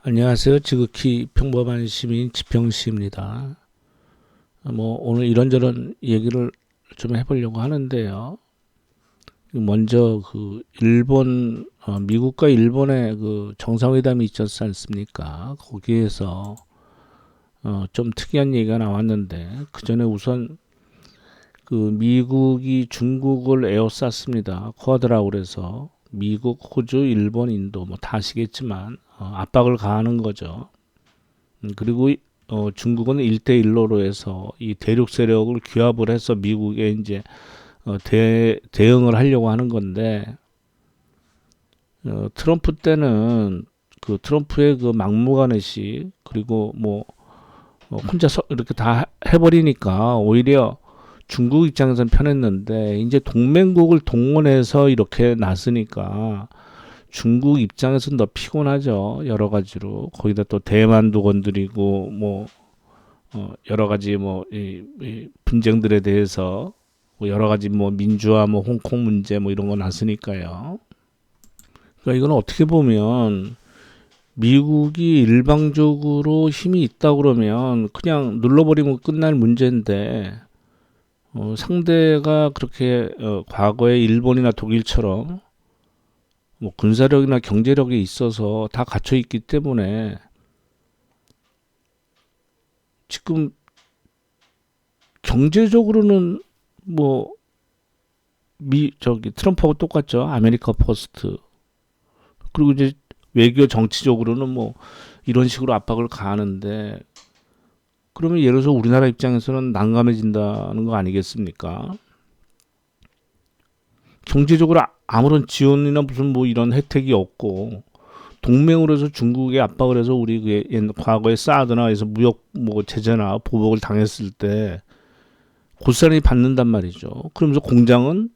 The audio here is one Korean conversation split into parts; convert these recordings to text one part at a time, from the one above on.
안녕하세요. 지극히 평범한 시민 지평씨입니다. 오늘 이런저런 얘기를 좀 해보려고 하는데요. 먼저 미국과 일본의 그 정상회담이 있었지 않습니까? 거기에서 좀 특이한 얘기가 나왔는데 그 전에 우선 그 미국이 중국을 에워쌌습니다. 쿼드라고 그래서 미국, 호주, 일본, 인도 뭐 다 아시겠지만 압박을 가하는 거죠. 그리고 중국은 1대1로 해서 이 대륙 세력을 규합을 해서 미국에 이제 대응을 하려고 하는 건데 트럼프 때는 그 트럼프의 그 막무가내식 그리고 혼자서 이렇게 다 해버리니까 오히려 중국 입장에서는 편했는데 이제 동맹국을 동원해서 이렇게 나서니까 중국 입장에서는 더 피곤하죠. 여러 가지로. 거기다 또 대만도 건드리고 여러 가지 이 분쟁들에 대해서 여러 가지 민주화 홍콩 문제 이런 거 나서니까요. 그러니까 이건 어떻게 보면 미국이 일방적으로 힘이 있다 그러면 그냥 눌러버리면 끝날 문제인데 상대가 그렇게 과거에 일본이나 독일처럼 군사력이나 경제력이 있어서 다 갖춰 있기 때문에 지금 경제적으로는 트럼프하고 똑같죠. 아메리카 퍼스트. 그리고 이제 외교 정치적으로는 이런 식으로 압박을 가하는데 그러면 예를 들어서 우리나라 입장에서는 난감해진다는 거 아니겠습니까? 경제적으로 아무런 지원이나 무슨 이런 혜택이 없고 동맹으로 해서 중국에 압박을 해서 우리 과거에 사드나 해서 무역 제재나 보복을 당했을 때 고스란히 받는단 말이죠. 그러면서 공장은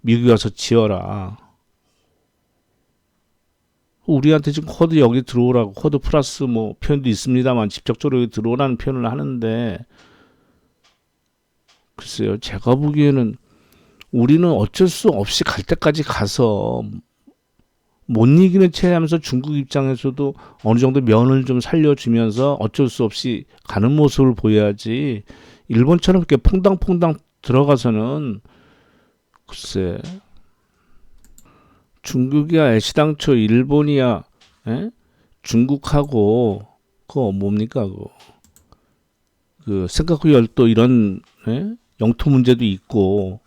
미국에 와서 지어라. 우리한테 지금 쿼드 여기 들어오라고 쿼드 플러스 표현도 있습니다만 직접적으로 여기 들어오라는 표현을 하는데 글쎄요. 제가 보기에는 우리는 어쩔 수 없이 갈 때까지 가서 못 이기는 채 하면서 중국 입장에서도 어느 정도 면을 좀 살려주면서 어쩔 수 없이 가는 모습을 보여야지 일본처럼 이렇게 퐁당퐁당 들어가서는 글쎄 중국이야 애시당초 일본이야 에? 중국하고 그거 뭡니까 그 생각구열 또 이런 영토 문제도 있고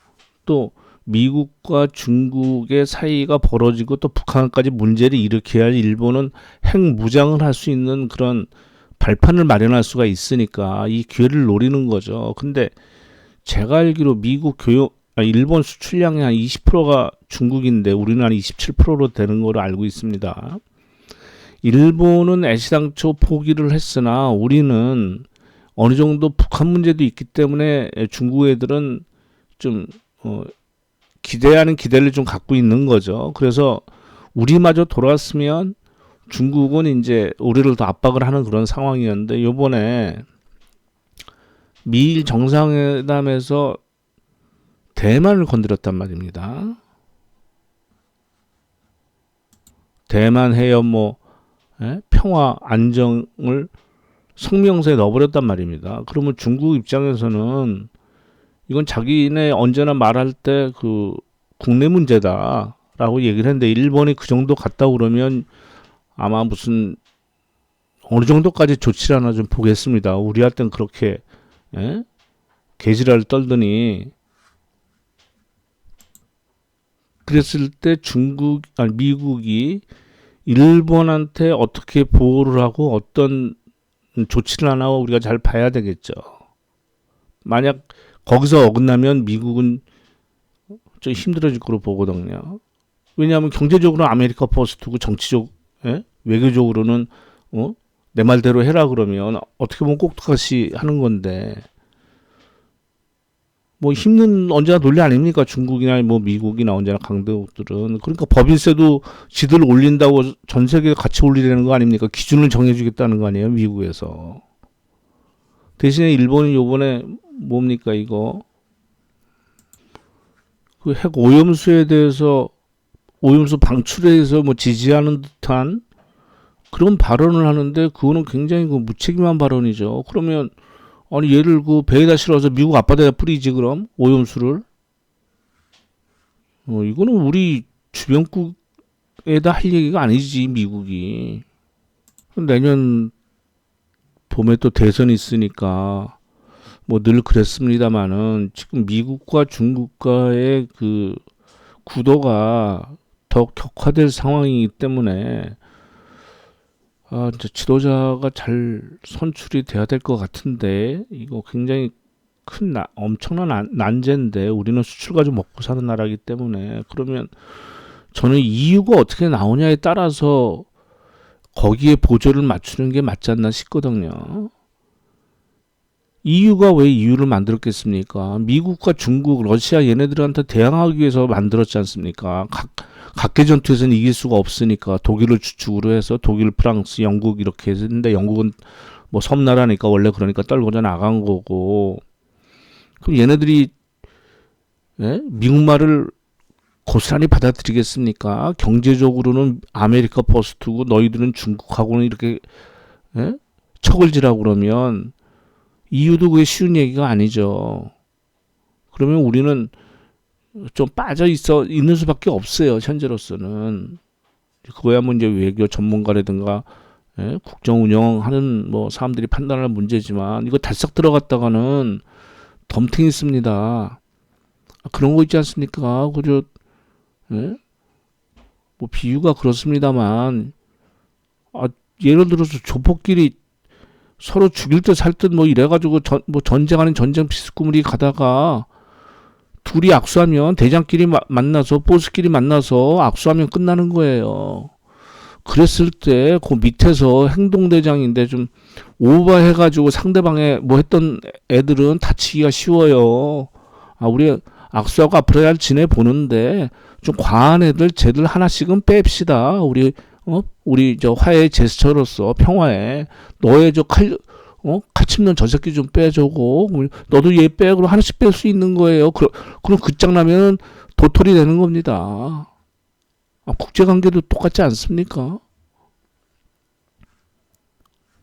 또 미국과 중국의 사이가 벌어지고 또 북한까지 문제를 일으켜야 일본은 핵무장을 할 수 있는 그런 발판을 마련할 수가 있으니까 이 기회를 노리는 거죠. 근데 제가 알기로 일본 수출량의 한 20%가 중국인데 우리는 한 27%로 되는 걸로 알고 있습니다. 일본은 애시당초 포기를 했으나 우리는 어느 정도 북한 문제도 있기 때문에 중국 애들은 좀 기대하는 기대를 좀 갖고 있는 거죠. 그래서 우리마저 돌아왔으면 중국은 이제 우리를 더 압박을 하는 그런 상황이었는데 요번에 미일 정상회담에서 대만을 건드렸단 말입니다. 대만 해협 평화 안정을 성명서에 넣어버렸단 말입니다. 그러면 중국 입장에서는 이건 자기네 언제나 말할 때 그 국내 문제다라고 얘기를 했는데 일본이 그 정도 갔다 그러면 아마 무슨 어느 정도까지 조치를 하나 좀 보겠습니다. 우리한테는 그렇게 개지랄 떨더니 그랬을 때 미국이 일본한테 어떻게 보호를 하고 어떤 조치를 하나 우리가 잘 봐야 되겠죠. 만약 거기서 어긋나면 미국은 좀 힘들어질 거로 보거든요. 왜냐하면 경제적으로 아메리카 퍼스트고 외교적으로는 내 말대로 해라 그러면 어떻게 보면 꼭두각시 하는 건데 힘은 언제나 논리 아닙니까? 중국이나 미국이나 언제나 강대국들은 그러니까 법인세도 지들 올린다고 전 세계 같이 올리려는 거 아닙니까? 기준을 정해주겠다는 거 아니에요? 미국에서 대신에 일본이 요번에 뭡니까 이거 그 핵 오염수에 대해서 오염수 방출에 대해서 지지하는 듯한 그런 발언을 하는데 그거는 굉장히 그 무책임한 발언이죠. 그러면 아니 얘를 그 배에다 실어서 미국 앞바다에 뿌리지 그럼 오염수를 이거는 우리 주변국에다 할 얘기가 아니지 미국이. 내년 봄에 또 대선이 있으니까 뭐 늘 그랬습니다마는 지금 미국과 중국과의 그 구도가 더 격화될 상황이기 때문에 이제 지도자가 잘 선출이 돼야 될 것 같은데 이거 굉장히 엄청난 난제인데 우리는 수출 가지고 먹고 사는 나라이기 때문에 그러면 저는 이유가 어떻게 나오냐에 따라서 거기에 보조를 맞추는 게 맞지 않나 싶거든요. EU가 왜 EU를 만들었겠습니까? 미국과 중국, 러시아 얘네들한테 대항하기 위해서 만들었지 않습니까? 각계 전투에서는 이길 수가 없으니까 독일을 주축으로 해서 독일, 프랑스, 영국 이렇게 했는데 영국은 뭐 섬나라니까 원래 그러니까 떨궈져 나간 거고 그럼 얘네들이 미국 말을 고스란히 받아들이겠습니까? 경제적으로는 아메리카 퍼스트고 너희들은 중국하고는 이렇게 척을 지라고 그러면 EU도 그게 쉬운 얘기가 아니죠. 그러면 우리는 좀 빠져 있는 수밖에 없어요. 현재로서는. 그거야 뭐 이제 외교 전문가라든가 국정 운영하는 뭐 사람들이 판단할 문제지만 이거 달싹 들어갔다가는 덤탱이 씁니다. 그런 거 있지 않습니까? 그저 뭐 비유가 그렇습니다만 예를 들어서 조폭끼리 서로 죽일 듯 살 듯 뭐 이래가지고 뭐 전쟁 아닌 전쟁 피스꾸물이 가다가 둘이 악수하면 대장끼리 만나서 보스끼리 만나서 악수하면 끝나는 거예요. 그랬을 때 그 밑에서 행동대장인데 좀 오버해가지고 상대방에 뭐 했던 애들은 다치기가 쉬워요. 우리 악수하고 앞으로 잘 지내보는데 좀 과한 애들 쟤들 하나씩은 뺍시다. 우리 저 화해의 제스처로서 평화에 너의 저 칼집는 저 새끼 좀 빼주고 너도 얘 빼. 그럼 하나씩 뺄 수 있는 거예요. 그럼 끝장나면 도토리 되는 겁니다. 국제관계도 똑같지 않습니까?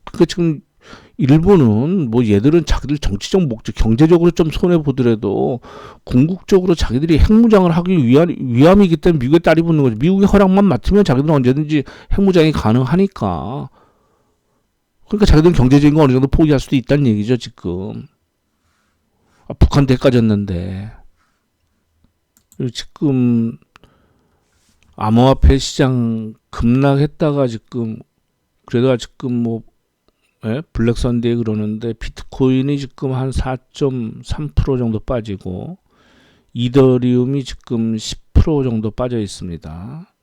그러니까 지금 일본은 뭐 얘들은 자기들 정치적 목적, 경제적으로 좀 손해 보더라도 궁극적으로 자기들이 핵무장을 하기 위함이기 때문에 미국에 딸이 붙는 거죠. 미국의 허락만 맡으면 자기들은 언제든지 핵무장이 가능하니까. 그러니까 자기들은 경제적인 거 어느 정도 포기할 수도 있다는 얘기죠 지금. 북한 대까졌는데 지금 암호화폐 시장 급락했다가 지금 그래도 지금 뭐 블랙 선데이 그러는데 비트코인이 지금 한 4.3% 정도 빠지고 이더리움이 지금 10% 정도 빠져 있습니다.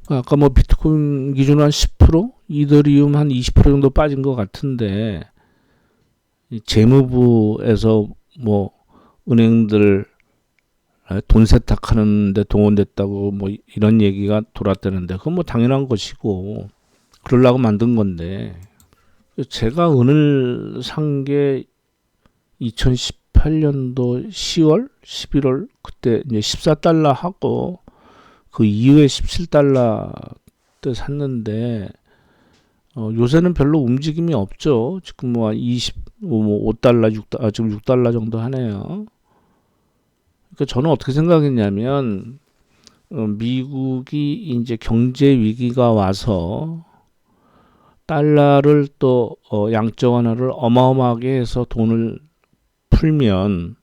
아까 뭐 비트코인 기준으로 한 10%, 이더리움 한 20% 정도 빠진 것 같은데 재무부에서 뭐 은행들 돈 세탁하는데 동원됐다고 뭐 이런 얘기가 돌았다는데 그건 뭐 당연한 것이고 그러려고 만든 건데 제가 은을 산 게 2018년도 10월, 11월 그때 이제 14달러 하고 그 이후에 17달러 때 샀는데 요새는 별로 움직임이 없죠. 지금 뭐 5달러, 6달러, 지금 6달러 정도 하네요. 그러니까 저는 어떻게 생각했냐면 미국이 이제 경제 위기가 와서 달러를 또 양적 완화를 어마어마하게 해서 돈을 풀면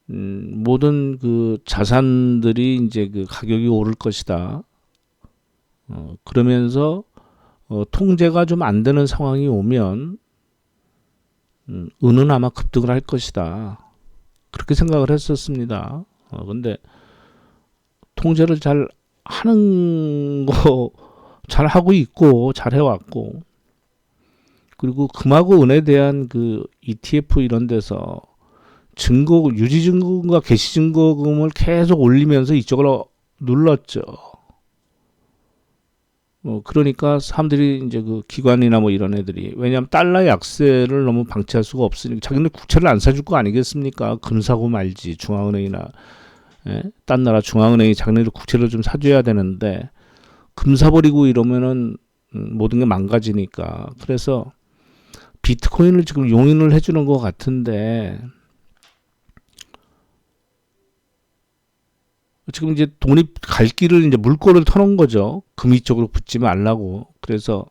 모든 그 자산들이 이제 그 가격이 오를 것이다. 그러면서 통제가 좀 안 되는 상황이 오면 은은 아마 급등을 할 것이다. 그렇게 생각을 했었습니다. 근데 통제를 잘 하는 거 잘 하고 있고 잘 해왔고 그리고 금하고 은에 대한 그 ETF 이런 데서 유지 증거금과 개시 증거금을 계속 올리면서 이쪽으로 눌렀죠. 그러니까 사람들이 이제 그 기관이나 뭐 이런 애들이 왜냐하면 달러 약세를 너무 방치할 수가 없으니까 자기네 국채를 안 사줄 거 아니겠습니까? 금 사고 말지 중앙은행이나 예? 딴 나라 중앙은행이 자기네들 국채를 좀 사줘야 되는데 금 사버리고 이러면은 모든 게 망가지니까. 그래서 비트코인을 지금 용인을 해주는 것 같은데 지금 이제 돈이 갈 길을 이제 물꼬를 터놓은 거죠. 금이 쪽으로 붙지 말라고. 그래서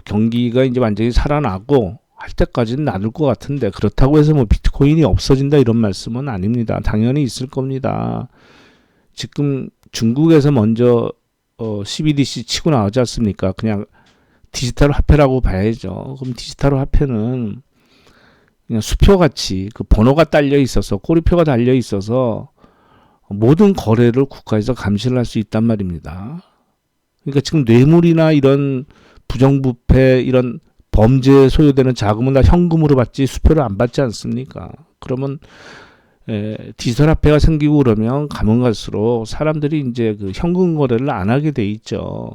경기가 이제 완전히 살아나고 할 때까지는 놔둘 것 같은데 그렇다고 해서 뭐 비트코인이 없어진다 이런 말씀은 아닙니다. 당연히 있을 겁니다. 지금 중국에서 먼저 CBDC 치고 나오지 않습니까? 그냥 디지털 화폐라고 봐야죠. 그럼 디지털 화폐는 그냥 수표같이 그 번호가 딸려 있어서 꼬리표가 달려 있어서 모든 거래를 국가에서 감시를 할 수 있단 말입니다. 그러니까 지금 뇌물이나 이런 부정부패 이런 범죄에 소요되는 자금은 다 현금으로 받지 수표를 안 받지 않습니까? 그러면 디지털 화폐가 생기고 그러면 가면 갈수록 사람들이 이제 그 현금 거래를 안 하게 돼 있죠.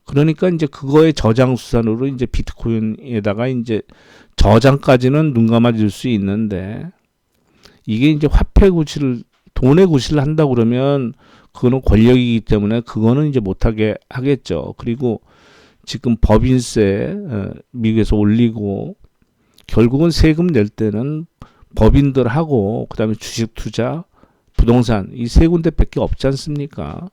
그러니까 이제 그거의 저장 수단으로 이제 비트코인에다가 이제 저장까지는 눈 감아줄 수 있는데 이게 이제 화폐 구실을 돈의 구실을 한다 그러면 그거는 권력이기 때문에 그거는 이제 못하게 하겠죠. 그리고 지금 법인세 미국에서 올리고 결국은 세금 낼 때는 법인들하고 그다음에 주식 투자, 부동산 이 세 군데밖에 없지 않습니까?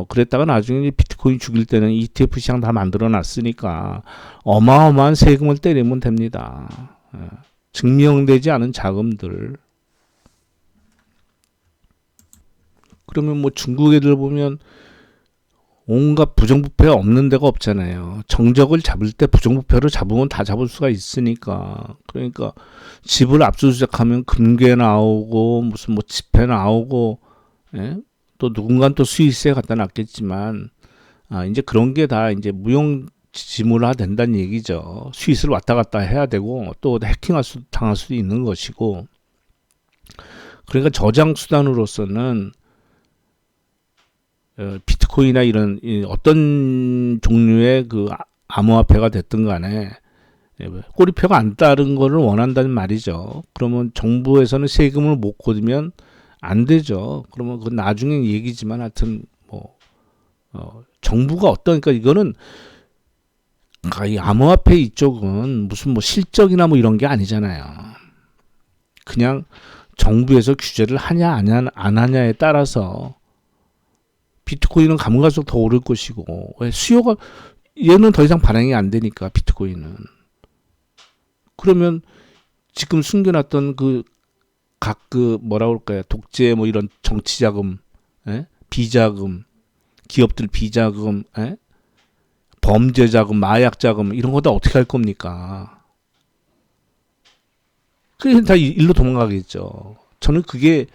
그랬다가 나중에 비트코인 죽일 때는 ETF 시장 다 만들어 놨으니까 어마어마한 세금을 때리면 됩니다. 증명되지 않은 자금들. 그러면 뭐 중국 애들 보면 온갖 부정부패가 없는 데가 없잖아요. 정적을 잡을 때 부정부패로 잡으면 다 잡을 수가 있으니까. 그러니까 집을 압수수색하면 금괴 나오고 무슨 뭐 지폐 나오고 예? 또 누군가는 또 스위스에 갖다 놨겠지만 이제 그런 게 다 이제 무용지물화 된다는 얘기죠. 스위스를 왔다 갔다 해야 되고 또 당할 수도 있는 것이고. 그러니까 저장 수단으로서는 비트코인이나 이런 어떤 종류의 그 암호화폐가 됐든 간에 꼬리표가 안 따른 거를 원한다는 말이죠. 그러면 정부에서는 세금을 못 거두면 안 되죠. 그러면 그건 나중에 얘기지만 하여튼 뭐 정부가 그러니까 이거는 이 암호화폐 이쪽은 무슨 뭐 실적이나 뭐 이런 게 아니잖아요. 그냥 정부에서 규제를 하냐 안 하냐에 따라서 비트코인은 가면 갈수록 더 오를 것이고 왜 수요가 얘는 더 이상 반영이 안 되니까 비트코인은 그러면 지금 숨겨놨던 그 각 그 뭐라 그럴까요 독재 뭐 이런 정치자금 비자금 기업들 비자금 범죄자금 마약자금 이런 거 다 어떻게 할 겁니까? 그게 다 일로 도망가겠죠. 저는 그게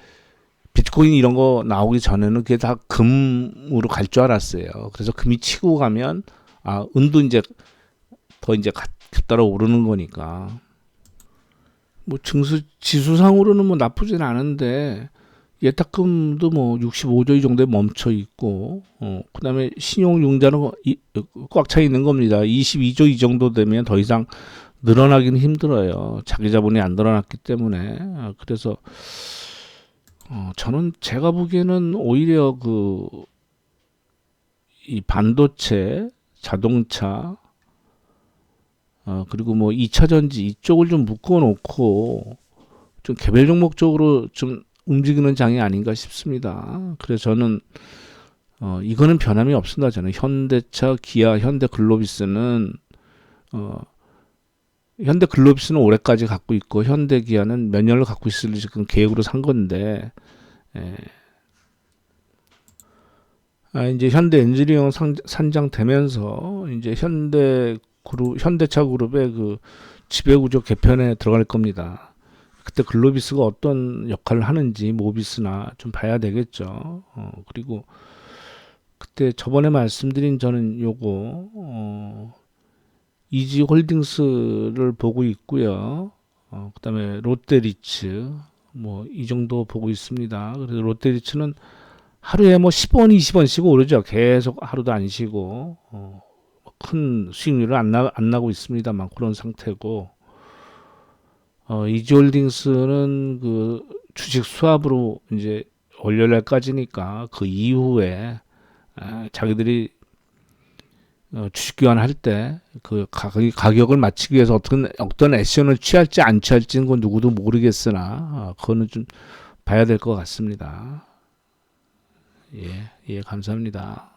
비트코인 이런 거 나오기 전에는 그게 다 금으로 갈 줄 알았어요. 그래서 금이 치고 가면 은도 이제 더 이제 따라 오르는 거니까. 뭐 지수상으로는 뭐 나쁘진 않은데 예탁금도 뭐 65조 이 정도에 멈춰 있고 그다음에 신용융자는 꽉 차 있는 겁니다. 22조 이 정도 되면 더 이상 늘어나기는 힘들어요. 자기 자본이 안 늘어났기 때문에. 그래서 저는 제가 보기에는 오히려 이 반도체, 자동차, 그리고 뭐 2차 전지 이쪽을 좀 묶어 놓고 좀 개별 종목 쪽으로 좀 움직이는 장이 아닌가 싶습니다. 그래서 저는 이거는 변함이 없습니다. 저는 현대차, 기아, 현대글로비스는 현대글로비스는 올해까지 갖고 있고 현대기아는 몇 년을 갖고 있을 지금 계획으로 산 건데 이제 현대 엔지니어링 산장되면서 이제 현대차 그룹의 그 지배구조 개편에 들어갈 겁니다. 그때 글로비스가 어떤 역할을 하는지 모비스나 좀 봐야 되겠죠. 그리고 그때 저번에 말씀드린 저는 요거 이지홀딩스를 보고 있고요. 그다음에 롯데리츠 뭐 이 정도 보고 있습니다. 그래서 롯데리츠는 하루에 뭐 10원, 20원씩 오르죠. 계속 하루도 안 쉬고 큰 수익률을 안 나고 있습니다만 그런 상태고 이지홀딩스는 그 주식 수합으로 이제 월요일날까지니까 그 이후에 자기들이 주식 교환할 때 그 가격을 맞추기 위해서 어떤 액션을 취할지 안 취할지는 건 누구도 모르겠으나 그거는 좀 봐야 될 것 같습니다. 예, 예, 감사합니다.